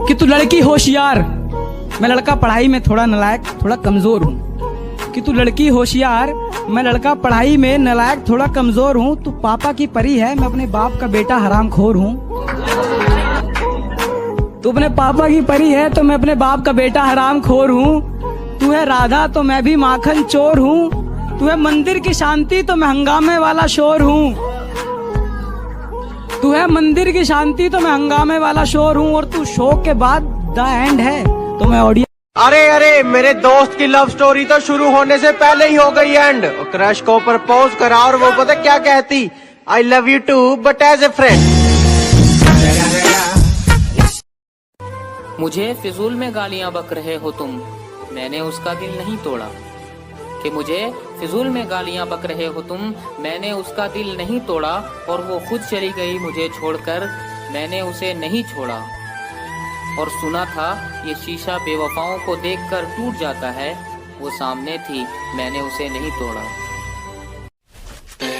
कि तू लड़की होशियार, मैं लड़का पढ़ाई में थोड़ा नालायक थोड़ा कमजोर हूँ। कि तू लड़की होशियार, मैं लड़का पढ़ाई में नालायक थोड़ा कमजोर हूँ। तू पापा की परी है, मैं अपने बाप का बेटा हरामखोर हूँ। तू अपने पापा की परी है तो मैं अपने बाप का बेटा हरामखोर हूँ। तू है राधा तो मैं भी माखन चोर हूँ। तू है मंदिर की शांति तो मैं हंगामे वाला शोर हूँ। तू है मंदिर की शांति तो मैं हंगामे वाला शोर हूँ। और तू शो के बाद द एंड है तो मैं ऑडियंस। अरे अरे, मेरे दोस्त की लव स्टोरी तो शुरू होने से पहले ही हो गई एंड। क्रश को प्रपोज करा और वो पता क्या कहती, I love you too but as a friend. मुझे फिजूल में गालियां बक रहे हो तुम, मैंने उसका दिल नहीं तोड़ा। कि मुझे फिजूल में गालियां बक रहे हो तुम, मैंने उसका दिल नहीं तोड़ा। और वो खुद चली गई मुझे छोड़कर, मैंने उसे नहीं छोड़ा। और सुना था ये शीशा बेवफाओं को देखकर टूट जाता है, वो सामने थी मैंने उसे नहीं तोड़ा।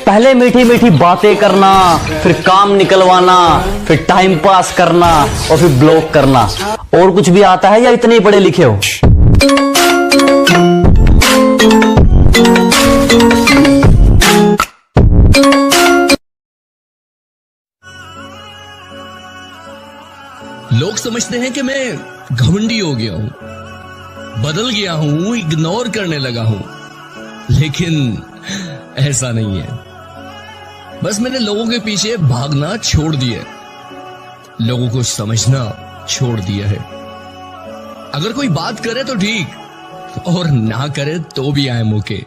पहले मीठी मीठी बातें करना, फिर काम निकलवाना, फिर टाइम पास करना और फिर ब्लॉक करना। और कुछ भी आता है या इतने ही पढ़े लिखे हो? लोग समझते हैं कि मैं घमंडी हो गया हूं, बदल गया हूं, इग्नोर करने लगा हूं। लेकिन ऐसा नहीं है। बस मैंने लोगों के पीछे भागना छोड़ दिया है, लोगों को समझना छोड़ दिया है। अगर कोई बात करे तो ठीक, और ना करे तो भी आई एम ओके।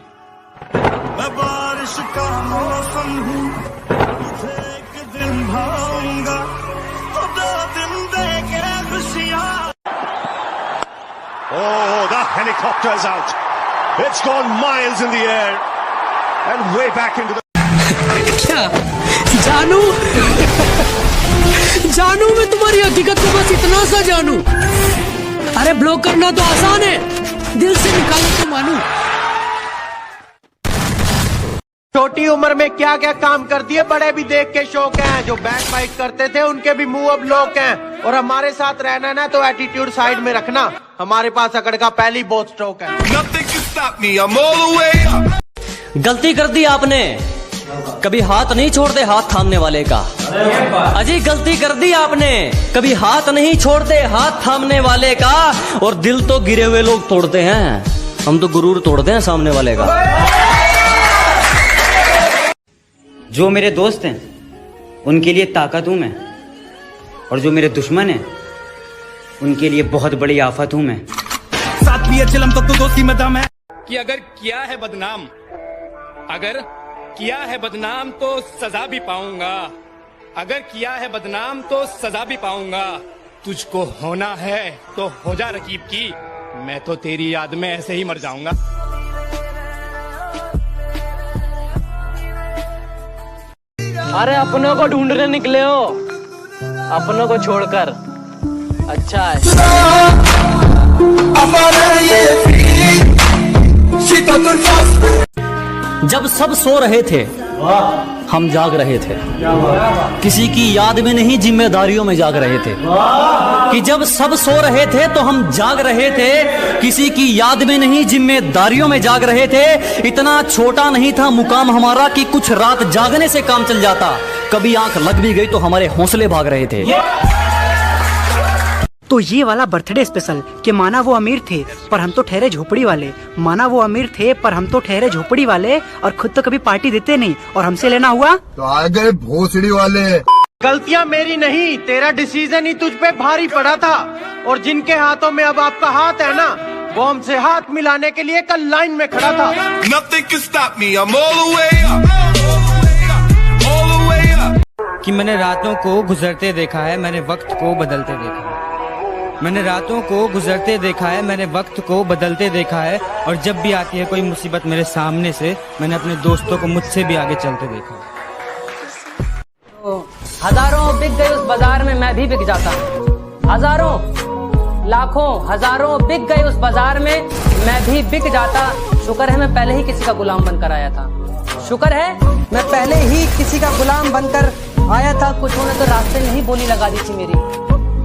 मैं बारिश का मौसम हूँ, तुझे एक दिन भाऊंगा, खुदा दिन देके खुशियाँ। Oh, the helicopter's out. It's gone miles in the air and way back into the. क्या जानू जानू मैं तुम्हारी हकीकत को बस इतना सा जानू। अरे ब्लॉक करना तो आसान है, दिल से निकालना तो मानू। छोटी उम्र में क्या क्या काम कर दिए, बड़े भी देख के शौक हैं। जो बैक बाइक करते थे उनके भी मुंह अब लोक हैं। और हमारे साथ रहना ना तो एटीट्यूड साइड में रखना, हमारे पास अकड़ का पहली बहुत स्ट्रोक है। Nothing can stop me. I'm all the way up. गलती कर दी आपने, कभी हाथ नहीं छोड़ते हाथ थामने वाले का। अजी गलती कर दी आपने, कभी हाथ नहीं छोड़ते हाथ थामने वाले का। और दिल तो गिरे हुए लोग तोड़ते हैं, हम तो गुरूर तोड़ते हैं सामने वाले का। जो मेरे दोस्त हैं उनके लिए ताकत हूं मैं, और जो मेरे दुश्मन हैं उनके लिए बहुत बड़ी आफत हूं मैं। साथ लिए चिलम तब तो दोस्ती में दम है। कि अगर किया है बदनाम, अगर किया है बदनाम तो सजा भी पाऊंगा। अगर किया है बदनाम तो सजा भी पाऊंगा। तुझको होना है तो हो जा रकीब की, मैं तो तेरी याद में ऐसे ही मर जाऊंगा। अरे अपनों को ढूंढने निकले हो, अपनों को छोड़कर। अच्छा है। जब सब सो रहे थे हम जाग रहे थे, किसी की याद में नहीं जिम्मेदारियों में जाग रहे थे। कि जब सब सो रहे थे तो हम जाग रहे थे, किसी की याद में नहीं जिम्मेदारियों में जाग रहे थे। इतना छोटा नहीं था मुकाम हमारा कि कुछ रात जागने से काम चल जाता। कभी आंख लग भी गई तो हमारे हौसले भाग रहे थे। तो ये वाला बर्थडे स्पेशल कि माना वो अमीर थे पर हम तो ठहरे झोपड़ी वाले, माना वो अमीर थे पर हम तो ठहरे झोपड़ी वाले, और खुद तो कभी पार्टी देते नहीं और हमसे लेना हुआ तो आ गए भोसड़ी वाले। गलतियां मेरी नहीं, तेरा डिसीजन ही तुझ पे भारी पड़ा था। और जिनके हाथों में अब आपका हाथ है ना, वो हमसे हाथ मिलाने के लिए कल लाइन में खड़ा था। Nothing can stop me. I'm all the way up. All the way up. कि मैंने रातों को गुजरते देखा है, मैंने वक्त को बदलते देखा है। मैंने रातों को गुजरते देखा है, मैंने वक्त को बदलते देखा है। और जब भी आती है कोई मुसीबत मेरे सामने से, मैंने अपने दोस्तों को मुझसे भी आगे चलते देखा है। हजारों बिक गए उस बाजार में, मैं भी बिक जाता। हजारों लाखों हजारों बिक गए उस बाजार में, मैं भी बिक जाता। शुक्र है मैं पहले ही किसी का गुलाम बनकर आया था। शुक्र है मैं पहले ही किसी का गुलाम बनकर आया था। कुछ ने तो रास्ते में ही बोली लगा दी थी मेरी,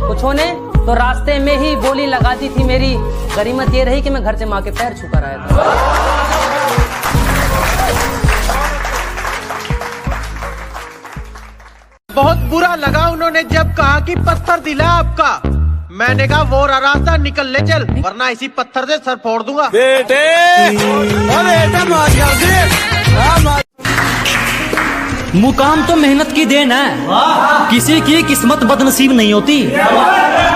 कुछ ने तो रास्ते में ही बोली लगा दी थी मेरी। गनीमत ये रही कि मैं घर से माँ के पैर छू कर आया था। बहुत बुरा लगा उन्होंने जब कहा कि पत्थर दिला आपका। मैंने कहा वो रास्ता निकल ले चल, वरना इसी पत्थर से सर फोड़ दूंगा। मुकाम तो मेहनत की देन है, किसी की किस्मत बदनसीब नहीं होती।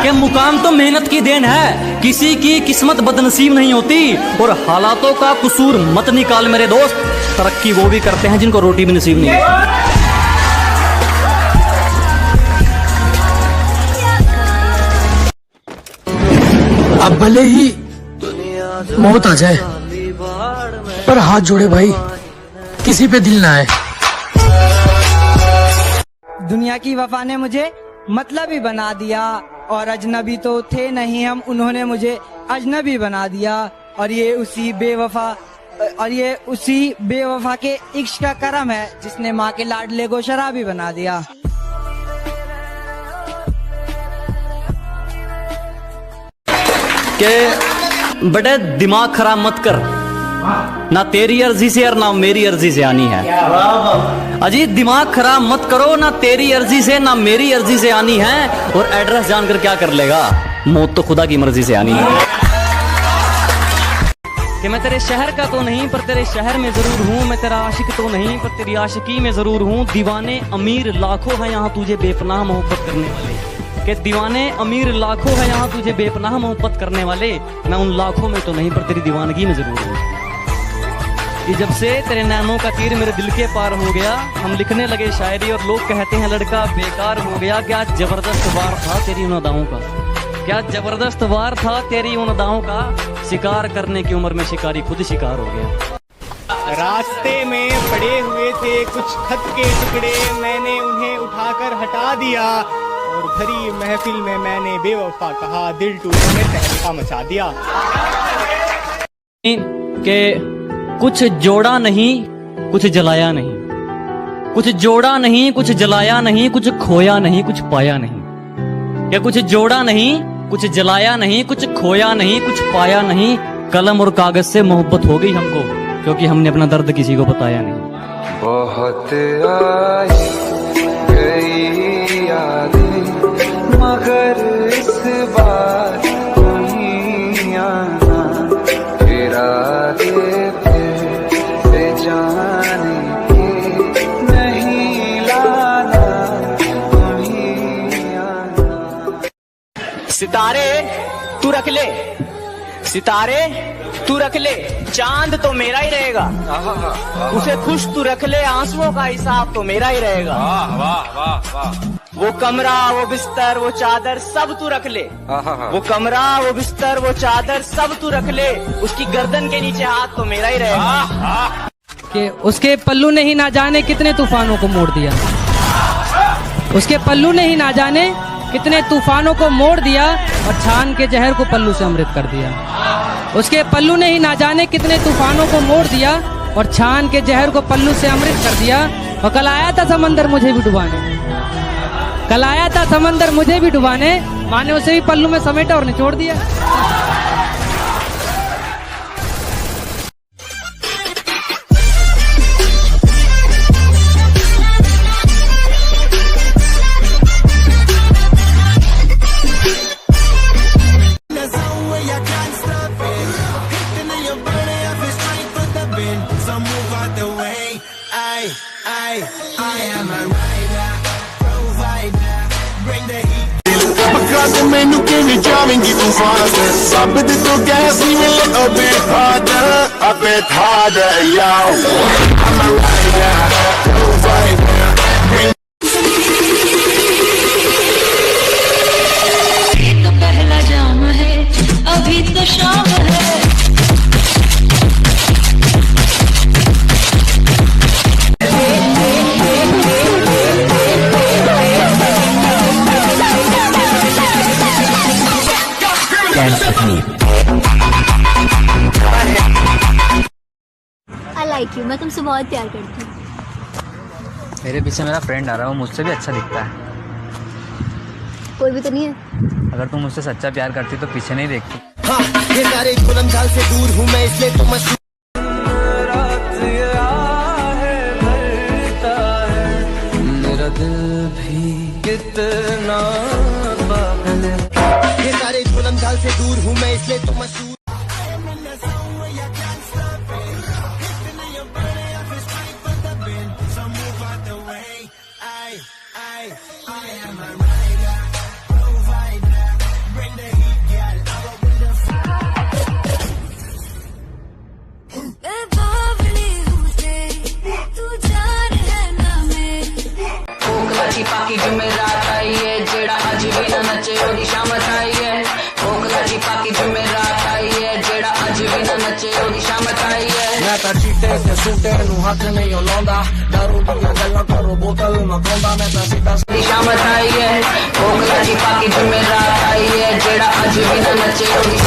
कि मुकाम तो मेहनत की देन है, किसी की किस्मत बदनसीब नहीं होती। और हालातों का कसूर मत निकाल मेरे दोस्त, तरक्की वो भी करते हैं जिनको रोटी भी नसीब नहीं होती। अब भले ही मौत आ जाए, पर हाथ जोड़े भाई, किसी पे दिल ना आए। दुनिया की वफा ने मुझे मतलबी बना दिया, और अजनबी तो थे नहीं हम, उन्होंने मुझे अजनबी बना दिया। और ये उसी बेवफा के इश्क का करम है जिसने माँ के लाडले को शराबी बना दिया। के बड़े दिमाग खराब मत कर, ना तेरी अर्जी से और ना मेरी अर्जी से आनी है। अजी दिमाग खराब मत करो, ना तेरी अर्जी से ना मेरी अर्जी से आनी है। और एड्रेस जानकर क्या कर लेगा, मौत तो खुदा की मर्जी से आनी है। कि मैं तेरे शहर का तो नहीं पर तेरे शहर में जरूर हूँ, मैं तेरा आशिक तो नहीं पर तेरी आशिकी में जरूर हूँ। दीवाने अमीर लाखों हैं यहाँ तुझे बेपनाह मोहब्बत करने वाले, कि दीवाने अमीर लाखों हैं यहाँ तुझे बेपनाह मोहब्बत करने वाले। मैं उन लाखों में तो नहीं पर तेरी दीवानगी में जरूर हूँ। कि जब से तेरे नैनों का तीर मेरे दिल के पार हो गया, हम लिखने लगे शायरी और लोग कहते हैं लड़का बेकार हो गया। क्या जबरदस्त वार था तेरी उन अदाओं का, क्या जबरदस्त वार था तेरी उन अदाओं का। शिकार करने की उम्र में शिकारी खुद शिकार हो गया। रास्ते में पड़े हुए थे कुछ खत के टुकड़े, मैंने उन्हें उठाकर हटा दिया और भरी महफिल में मैंने बेवफा कहा, दिल टूटने तहलका मचा दिया। के कुछ जोड़ा नहीं कुछ जलाया नहीं, कुछ जोड़ा नहीं कुछ जलाया नहीं, कुछ खोया नहीं कुछ पाया नहीं। क्या कुछ जोड़ा नहीं कुछ जलाया नहीं, कुछ खोया नहीं कुछ पाया नहीं। कलम और कागज से मोहब्बत हो गई हमको, क्योंकि हमने अपना दर्द किसी को बताया नहीं। बहुत आई गई यादें मगर इस बार नहीं आना, इरादे से जाने के नहीं लाना, नहीं आना। सितारे तू रख ले, सितारे तू रख ले, चांद तो मेरा ही रहेगा। उसे खुश तू रख ले, आंसुओं का हिसाब तो मेरा ही रहेगा। वाह वाह वाह वाह। वो कमरा वो बिस्तर वो चादर सब तू रख ले, वो कमरा वो बिस्तर वो चादर सब तू रख ले, उसकी गर्दन के नीचे हाथ तो मेरा ही रहेगा। कि उसके पल्लू ने ही ना जाने कितने तूफानों को मोड़ दिया, उसके पल्लू ने ही ना जाने कितने तूफानों को मोड़ दिया, और छान के जहर को पल्लू से अमृत कर दिया। उसके पल्लू ने ही ना जाने कितने तूफानों को मोड़ दिया, और छान के जहर को पल्लू से अमृत कर दिया। और कल आया था समंदर मुझे भी डुबाने, कल आया था समंदर मुझे भी डुबाने, माने उसे भी पल्लू में समेटा और निचोड़ दिया। मैनू किवें जावेंगी तू फादर, सब दे तो गैस नहीं मिले a bit harder, yo I'm a rider, provider। ये तो पहला जाम है, अभी तो शाम है। I like you, मैं तुमसे बहुत प्यार करती हूँ। मेरे पीछे मेरा फ्रेंड आ रहा है, वो मुझसे भी अच्छा दिखता है। कोई भी तो नहीं है? अगर तुम मुझसे सच्चा प्यार करती तो पीछे नहीं देखती। हाँ, ये सारे जुल्म झाल से दूर हूँ मैं, इसलिए तो मशहूर। मेरा दिल भी कितना पागल है। ये सारे जुल्म झाल से दूर हूँ मैं, इसलिए तो मशहूर। पाकी जुमेरात आई है, जेड़ा अज भी ना नचे ओदी शामत आई है। कोकला दी पाकी जुमेरात आई है, जेड़ा अज भी ना नचे ओदी शामत आई है। मैं तो चीटे ते सूटे नू हाथ नहीं लांदा, दारू दी गल्लां करो बोतल मकांदा, मैं तो सीधा ओदी शामत आई है। कोकला दी पाकी जुमेरात आई है, जेड़ा अज भी ना नचे ओदी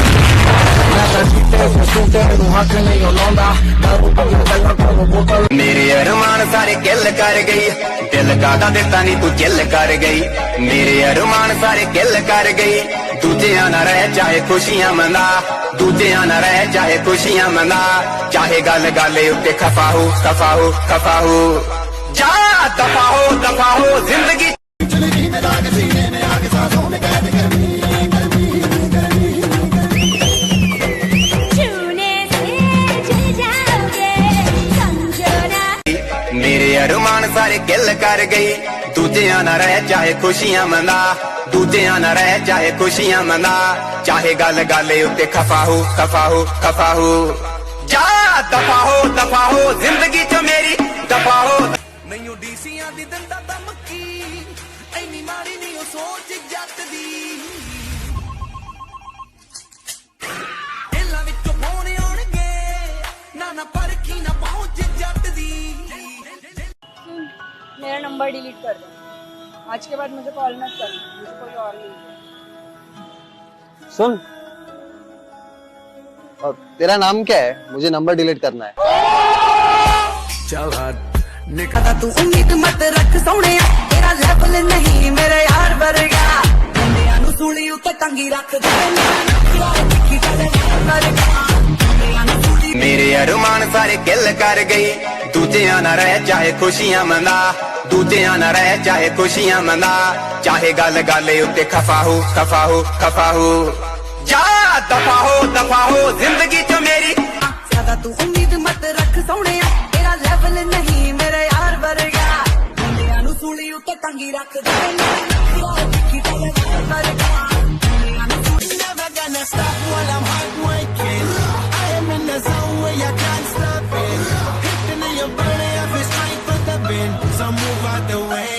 मैं तो चीटे ते सूटे नू हाथ नहीं लांदा, दारू दी गल्लां करो बोतल। मेरे अरमान सारे किल कर गई, दिल कादा दिता नी तू चिल कर गई। मेरे अरमान सारे किल कर गई, दूजिया ना रह चाहे खुशियां मना, दूजिया ना रह चाहे खुशियां मना। चाहे गल गाले उत्ते खफा हो खफा हो खफा हो, जा दफा हो जिंदगी में दाग सीने में आग सांसों में कैद गर्मी गर्मी गर्मी छूने से जल जाओगे समझो ना। मेरे अरमान सारे किल कर गई, दूजिया ना रह चाहे खुशियां मना, दूजिया ना रह चाहे खुशियां मना। चाहे गल गाले उत्ते खफा हो खफा हो खफा हो, जा दफा हो जिंदगी चो मेरी दफा हो। ਮੈਨੂੰ ਡੀਸੀਆਂ ਦੀ ਦਿੰਦਾ ਧਮਕੀ, ਐਨੀ ਮਾੜੀ ਨਹੀਂ ਉਹ ਸੋਚ ਜੱਟ ਦੀ। ਇਹਨਾਂ ਵਿੱਚੋਂ ਫੋਨ ਆਉਣਗੇ, ਨਾ ਪਰਖੀ ਨਾ ਪਹੁੰਚ ਜੱਟ ਦੀ। मेरा नंबर डिलीट कर दो, आज के बाद मुझे कॉल मत करना, मुझे कोई और नहीं। सुन, और तेरा नाम क्या है? मुझे नंबर डिलीट करना है। चल हट निकला तू उम्मीद मत रख सोने, तेरा लेवल नहीं मेरे यार वर्गा। बंदियां नू सूली उत्ते टंगी रख दे, मेरे अरमान सारे किल कर गई, दूजिया ना रह चाहे खुशियां मना, दूजिया ना रह चाहे खुशियां मना। चाहे गल गाले उत्ते खफा हो खफा हो खफा हो, जा दफा हो जिंदगी चो मेरी। ज्यादा तू उम्मीद मत रख सोने, तेरा लेवल नहीं मेरे यार वर्गा। बंदियां नू सूली उत्ते टंगी रख दे, never gonna stop while I'm hard working. I am in the zone where you can't stop it. Hitting in your body, I feel straight for the bin. So move out the way.